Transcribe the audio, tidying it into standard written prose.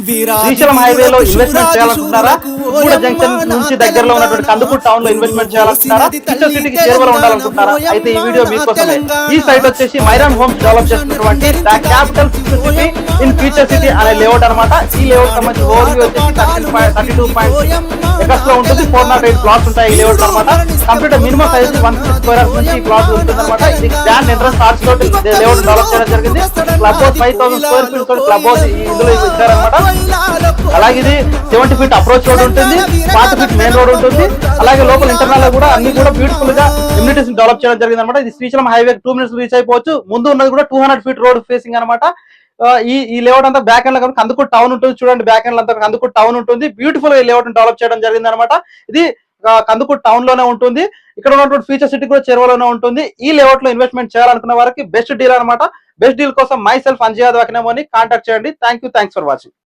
శ్రీశైలం హైవేలో ఇన్వెస్ట్మెంట్ చేయాలనుకుంటారా? కూడా జంక్షన్ నుంచి దగ్గరలో ఉన్నటువంటి కందుకూరు టౌన్ లో ఇన్వెస్ట్మెంట్ చేయాలనుకుంటారా? ఫ్యూచర్ సిటీకి చేరువలో ఉండాలనుకుంటారా? అయితే ఈ వీడియో మీకోసమే. ఈ సైట్ వచ్చేసి మైరాన్ హోమ్స్ డెవలప్ చేస్తున్నటువంటి the capital city in future city అనే లేఅవుట్ అనమాట. ఈ లేఅవుట్ సంబంధించి ఓవర్వ్యూ వచ్చేసి 32.6 ఎకర్స్ లో ఉంటుంది. 408 ప్లాట్స్ ఉంటాయి ఈ లేఅవుట్ అనమాట. కంప్లీట్ మినిమం సైజ్ 150 స్క్వేర్ నుంచి ప్లాట్ ఉంటుంది అనమాట. ఇది గ్రాండ్ ఎంట్రన్స్ ఆర్చ్ తోటి లేఅవుట్ డెవలప్ చేయడం జరిగింది. క్లబ్ హౌస్ 5000 స్క్వేర్ ఫీట్ తోటి క్లబ్ హౌస్ ఇందులో ఇచ్చారనమాట. అలాగే ఇది 70 ఫీట్ అప్రోచ్ రోడ్ ఉంటుంది, 40 ఫీట్ మెయిన్ రోడ్ ఉంటుంది. అలాగే లోపల ఇంటర్నల్ కూడా అన్ని కూడా బ్యూటిఫుల్ గా ఇమ్యూనిటీస్ డెవలప్ చేయడం జరిగింది అనమాట. ఇది శ్రీశైలం హైవే 2 minutes రీచ్ అయిపోవచ్చు. ముందు ఉన్నది కూడా 200 ఫీట్ రోడ్ ఫేసింగ్ అనమాట. ఈ లేఅవుట్ అంతా బ్యాక్ ఎండ్ లో కందుకూరు టౌన్ ఉంటుంది. చూడండి బ్యాక్ ఎండ్ అంతా కందుకూరు టౌన్ ఉంటుంది. బ్యూటిఫుల్ గా ఈ లేఅవుట్ డెవలప్ చేయడం జరిగింది అనమాట. ఇది కందుకూరు టౌన్ లోనే ఉంటుంది. ఇక్కడ ఉన్నటువంటి ఫ్యూచర్ సిటీ కూడా చేరువలోనే ఉంటుంది. ఈ లేఅవుట్ లో ఇన్వెస్ట్మెంట్ చేయాలనుకున్న వారికి బెస్ట్ డీల్ అనమాట. బెస్ట్ డీల్ కోసం myself Anjay Yadav Akinemoni contact చేయండి. Thanks for watching.